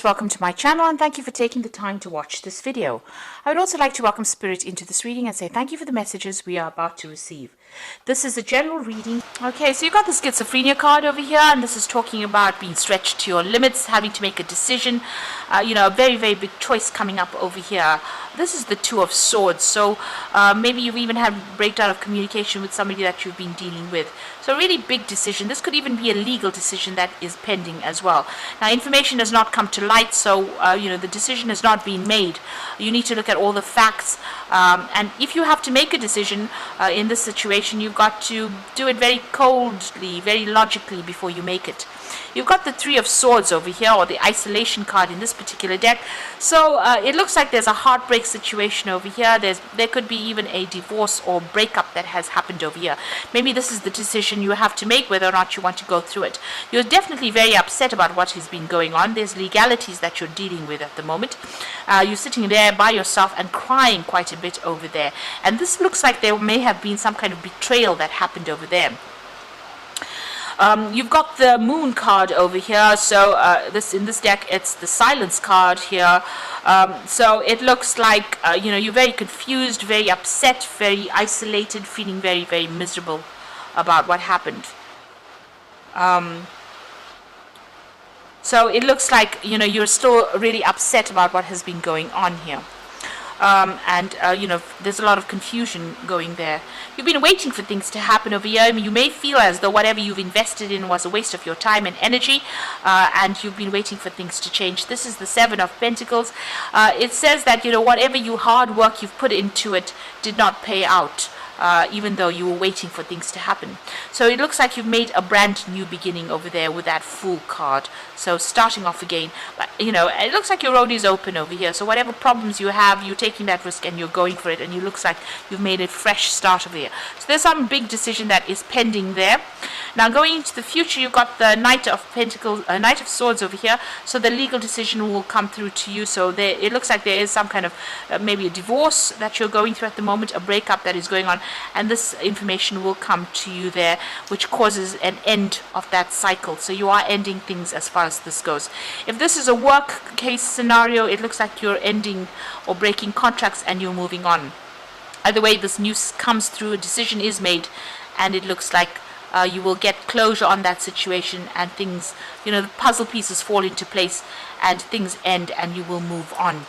Welcome to my channel and thank you for taking the time to watch this video. I would also like to welcome Spirit into this reading and say thank you for the messages we are about to receive. This is a general reading. Okay, so you've got the schizophrenia card over here, and this is talking about being stretched to your limits, having to make a decision, a very, very big choice coming up over here. This is the Two of Swords, so maybe you've even had a breakdown of communication with somebody that you've been dealing with. So a really big decision. This could even be a legal decision that is pending as well. Now, information has not come to light, so the decision has not been made. You need to look at all the facts, and if you have to make a decision in this situation, you've got to do it very coldly, very logically before you make it. You've got the Three of Swords over here, or the isolation card in this particular deck. So it looks like there's a heartbreak situation over here. There could be even a divorce or breakup that has happened over here. Maybe this is the decision you have to make, whether or not you want to go through it. You're definitely very upset about what has been going on. There's legalities that you're dealing with at the moment. You're sitting there by yourself and crying quite a bit over there. And this looks like there may have been some kind of betrayal that happened over there. You've got the Moon card over here, so in this deck it's the Silence card here. So it looks like you're very confused, very upset, very isolated, feeling very, very miserable about what happened. So it looks like you're still really upset about what has been going on here. There's a lot of confusion going there. You've been waiting for things to happen over here. I mean, you may feel as though whatever you've invested in was a waste of your time and energy, and you've been waiting for things to change. This is the Seven of Pentacles. It says that whatever hard work you've put into it did not pay out. Even though you were waiting for things to happen. So it looks like you've made a brand new beginning over there with that Fool card. So starting off again. But, it looks like your road is open over here. So whatever problems you have, you're taking that risk and you're going for it. And it looks like you've made a fresh start over here. So there's some big decision that is pending there. Now going into the future, you've got the Knight of Pentacles, Knight of Swords over here. So the legal decision will come through to you. So it looks like there is some kind of maybe a divorce that you're going through at the moment, a breakup that is going on. And this information will come to you there, which causes an end of that cycle. So you are ending things as far as this goes. If this is a work case scenario, it looks like you're ending or breaking contracts and you're moving on. Either way, this news comes through, a decision is made, and it looks like you will get closure on that situation, and things, the puzzle pieces fall into place and things end and you will move on.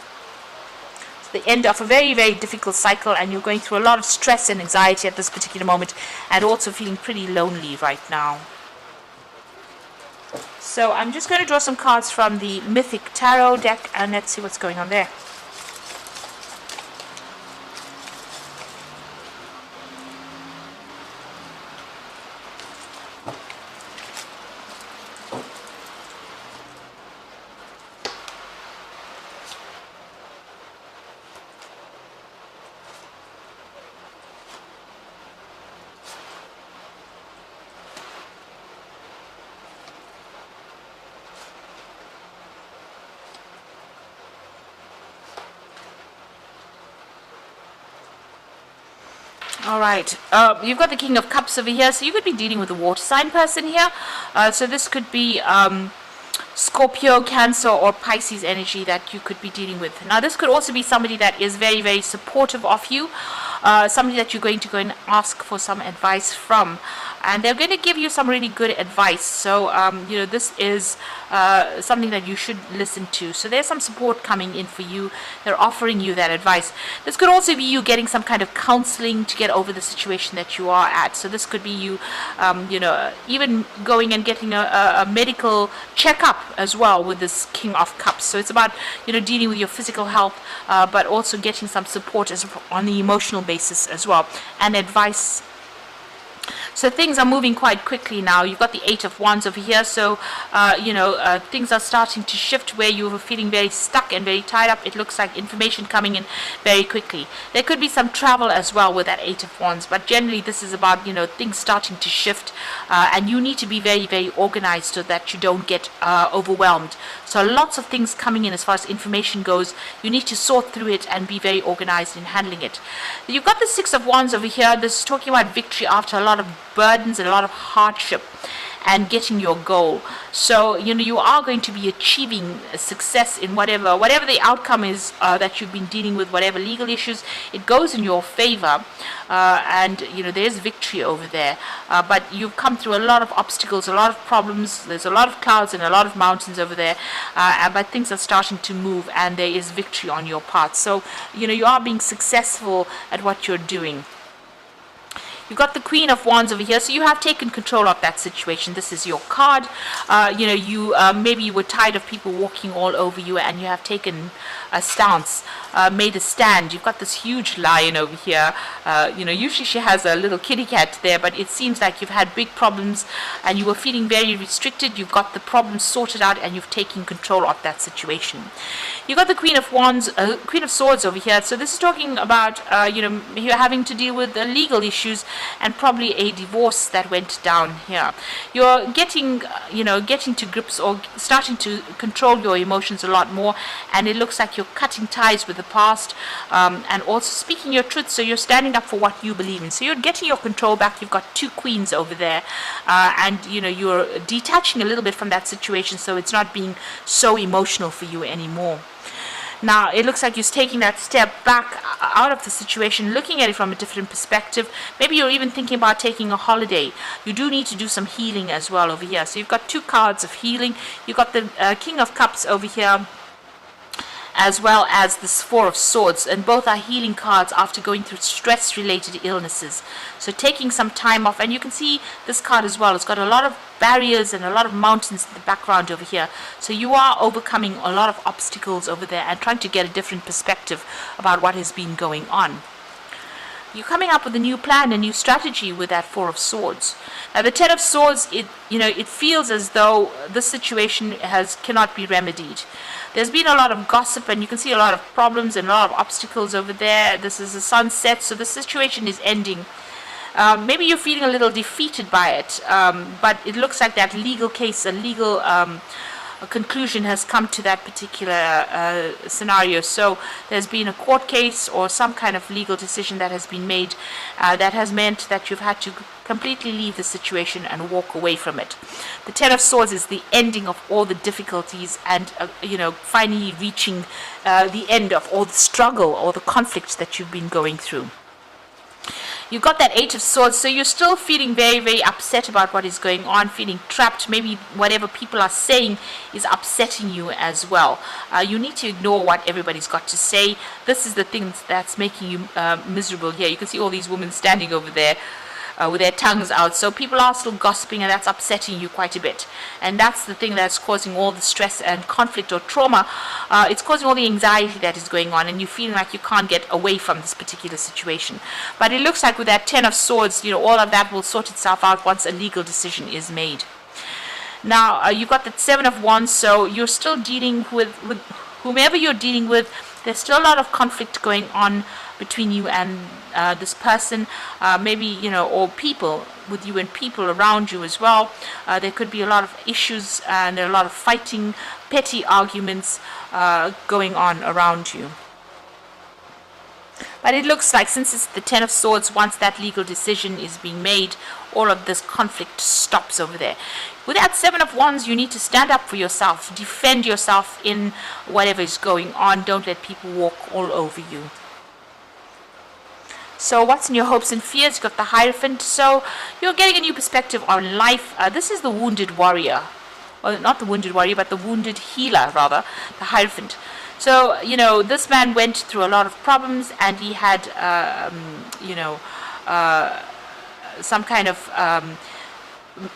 The end of a very, very difficult cycle, and you're going through a lot of stress and anxiety at this particular moment, and also feeling pretty lonely right now. So I'm just going to draw some cards from the Mythic Tarot deck, and let's see what's going on there. Alright, you've got the King of Cups over here, so you could be dealing with a water sign person here. So this could be Scorpio, Cancer, or Pisces energy that you could be dealing with. Now this could also be somebody that is very, very supportive of you, somebody that you're going to go and ask for some advice from. And they're going to give you some really good advice. So, this is something that you should listen to. So there's some support coming in for you. They're offering you that advice. This could also be you getting some kind of counseling to get over the situation that you are at. So this could be you, even going and getting a medical checkup as well with this King of Cups. So it's about, dealing with your physical health, but also getting some support on the emotional basis as well, and advice. So things are moving quite quickly now. You've got the Eight of Wands over here. So, things are starting to shift where you were feeling very stuck and very tied up. It looks like information coming in very quickly. There could be some travel as well with that Eight of Wands. But generally, this is about, things starting to shift. And you need to be very, very organized so that you don't get overwhelmed. So lots of things coming in as far as information goes. You need to sort through it and be very organized in handling it. You've got the Six of Wands over here. This is talking about victory after a lot of burdens and a lot of hardship. and getting your goal. So you are going to be achieving success in whatever the outcome is that you've been dealing with, whatever legal issues. It goes in your favor, and there's victory over there. But you've come through a lot of obstacles, a lot of problems. There's a lot of clouds and a lot of mountains over there, but things are starting to move, and there is victory on your part. So you are being successful at what you're doing. You've got the Queen of Wands over here, so you have taken control of that situation. This is your card. Maybe you were tired of people walking all over you, and you have taken a stance, made a stand. You've got this huge lion over here. Usually she has a little kitty cat there, but it seems like you've had big problems, and you were feeling very restricted. You've got the problem sorted out, and you've taken control of that situation. You've got the Queen of Wands, Queen of Swords over here. So this is talking about, you're having to deal with the legal issues and probably a divorce that went down here. You're getting to grips or starting to control your emotions a lot more, and it looks like you're cutting ties with the past, and also speaking your truth. So you're standing up for what you believe in. So you're getting your control back. You've got two queens over there, and you're detaching a little bit from that situation, so it's not being so emotional for you anymore. Now, it looks like you're taking that step back out of the situation, looking at it from a different perspective. Maybe you're even thinking about taking a holiday. You do need to do some healing as well over here. So you've got two cards of healing. You've got the King of Cups over here, as well as this Four of Swords, and both are healing cards after going through stress-related illnesses. So taking some time off, and you can see this card as well. It's got a lot of barriers and a lot of mountains in the background over here. So you are overcoming a lot of obstacles over there and trying to get a different perspective about what has been going on. You're coming up with a new plan, a new strategy with that Four of Swords. Now, the Ten of Swords, it feels as though this situation cannot be remedied. There's been a lot of gossip, and you can see a lot of problems and a lot of obstacles over there. This is a sunset, so the situation is ending. Maybe you're feeling a little defeated by it, but it looks like that legal case, a legal conclusion has come to that particular scenario. So there's been a court case or some kind of legal decision that has been made that has meant that you've had to completely leave the situation and walk away from it. The Ten of Swords is the ending of all the difficulties, and finally reaching the end of all the struggle or the conflicts that you've been going through. You've got that Eight of Swords, so you're still feeling very, very upset about what is going on, feeling trapped. Maybe whatever people are saying is upsetting you as well. You need to ignore what everybody's got to say. This is the thing that's making you miserable here. You can see all these women standing over there with their tongues out. So people are still gossiping, and that's upsetting you quite a bit. And that's the thing that's causing all the stress and conflict or trauma. It's causing all the anxiety that is going on, and you're feeling like you can't get away from this particular situation. But it looks like with that Ten of Swords, all of that will sort itself out once a legal decision is made. Now, you've got the Seven of Wands, so you're still dealing with whomever you're dealing with. There's still a lot of conflict going on between you and this person, maybe, or people with you and people around you as well. There could be a lot of issues, and there are a lot of fighting, petty arguments going on around you. But it looks like, since it's the Ten of Swords, once that legal decision is being made, all of this conflict stops over there. With that Seven of Wands, you need to stand up for yourself, defend yourself in whatever is going on. Don't let people walk all over you. So what's in your hopes and fears? You've got the Hierophant. So you're getting a new perspective on life. This is the Wounded Warrior. Well, not the Wounded Warrior, but the Wounded Healer, rather, the Hierophant. So, this man went through a lot of problems, and he had, some kind of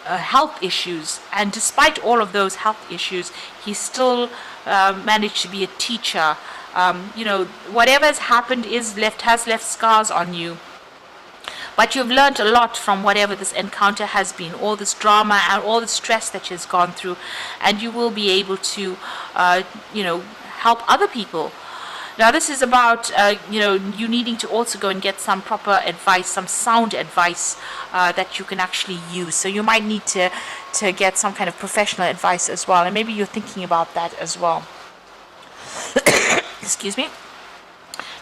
health issues. And despite all of those health issues, he still managed to be a teacher. Whatever has happened has left scars on you. But you've learned a lot from whatever this encounter has been, all this drama and all the stress that you've gone through, and you will be able to, help other people. Now, this is about, you needing to also go and get some proper advice, some sound advice that you can actually use. So you might need to get some kind of professional advice as well, and maybe you're thinking about that as well. Excuse me.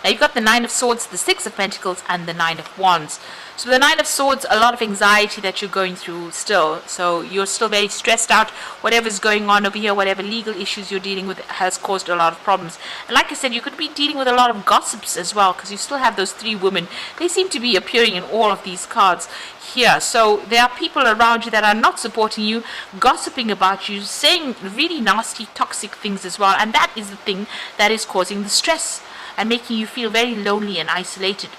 Now, you've got the Nine of Swords, the Six of Pentacles, and the Nine of Wands. So the Nine of Swords, a lot of anxiety that you're going through still. So you're still very stressed out. Whatever's going on over here, whatever legal issues you're dealing with has caused a lot of problems. And like I said, you could be dealing with a lot of gossips as well, because you still have those three women. They seem to be appearing in all of these cards here. So there are people around you that are not supporting you, gossiping about you, saying really nasty, toxic things as well. And that is the thing that is causing the stress and making you feel very lonely and isolated.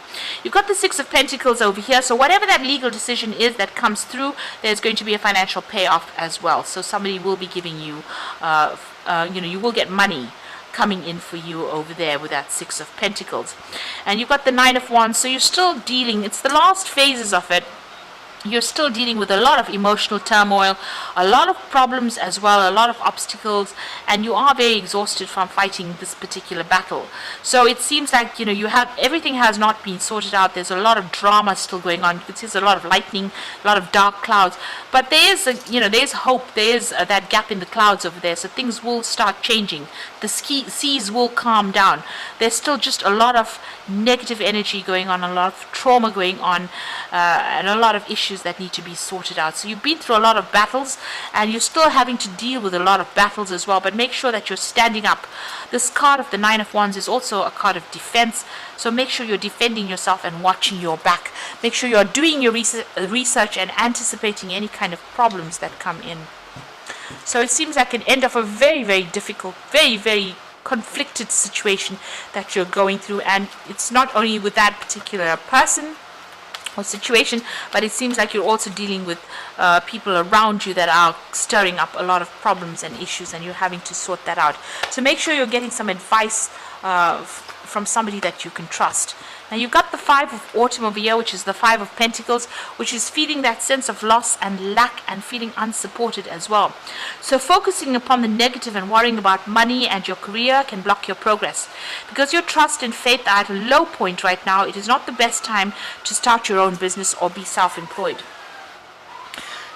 You've got the Six of Pentacles over here, so whatever that legal decision is that comes through, there's going to be a financial payoff as well. So somebody will be giving you, you will get money coming in for you over there with that Six of Pentacles. And you've got the Nine of Wands, so you're still dealing, it's the last phases of it. You're still dealing with a lot of emotional turmoil, a lot of problems as well, a lot of obstacles, and you are very exhausted from fighting this particular battle. So it seems like, you have, everything has not been sorted out. There's a lot of drama still going on. You can see there's a lot of lightning, a lot of dark clouds, but there is, there's hope. There is that gap in the clouds over there, so things will start changing. The seas will calm down. There's still just a lot of negative energy going on, a lot of trauma going on, and a lot of issues that need to be sorted out. So you've been through a lot of battles, and you're still having to deal with a lot of battles as well, but make sure that you're standing up. This card of the Nine of Wands is also a card of defense, so make sure you're defending yourself and watching your back. Make sure you're doing your research and anticipating any kind of problems that come in. So it seems like an end of a very, very difficult, very, very conflicted situation that you're going through, and it's not only with that particular person or situation, but it seems like you're also dealing with people around you that are stirring up a lot of problems and issues, and you're having to sort that out. So make sure you're getting some advice from somebody that you can trust. Now you've got the Five of Autumn over here, which is the Five of Pentacles, which is feeling that sense of loss and lack and feeling unsupported as well. So focusing upon the negative and worrying about money and your career can block your progress. Because your trust and faith are at a low point right now, it is not the best time to start your own business or be self-employed.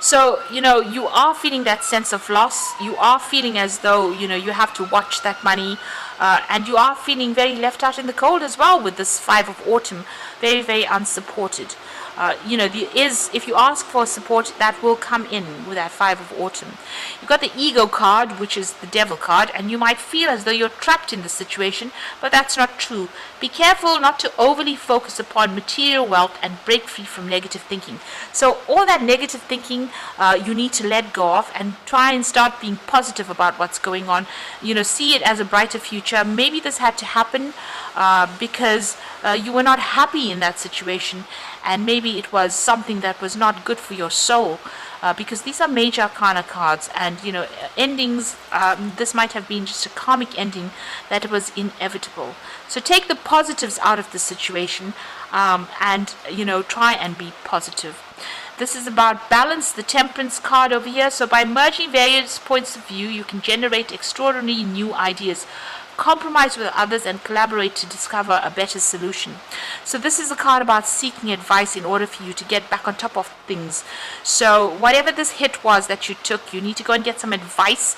So, you are feeling that sense of loss. You are feeling as though, you have to watch that money. And you are feeling very left out in the cold as well with this Five of Autumn. Very, very unsupported. If you ask for support, that will come in with that Five of Autumn. You've got the Ego card, which is the Devil card, and you might feel as though you're trapped in this situation, but that's not true. Be careful not to overly focus upon material wealth and break free from negative thinking. So all that negative thinking, you need to let go of and try and start being positive about what's going on. See it as a brighter future. Maybe this had to happen because you were not happy in that situation, and maybe it was something that was not good for your soul, because these are major arcana cards, and endings, this might have been just a karmic ending that was inevitable. So take the positives out of the situation, and try and be positive. This is about balance, the Temperance card over here. So by merging various points of view, you can generate extraordinary new ideas. Compromise with others and collaborate to discover a better solution. So this is a card about seeking advice in order for you to get back on top of things. So whatever this hit was that you took, you need to go and get some advice.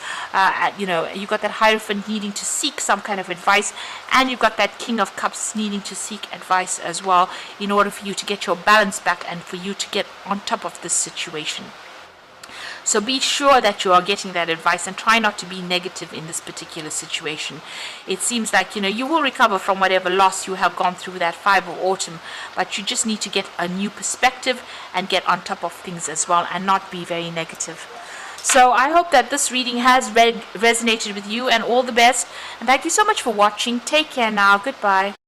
You've got that Hierophant needing to seek some kind of advice, and you've got that King of Cups needing to seek advice as well in order for you to get your balance back and for you to get on top of this situation. So be sure that you are getting that advice and try not to be negative in this particular situation. It seems like, you will recover from whatever loss you have gone through with that Five of Autumn, but you just need to get a new perspective and get on top of things as well and not be very negative. So I hope that this reading has resonated with you, and all the best. And thank you so much for watching. Take care now. Goodbye.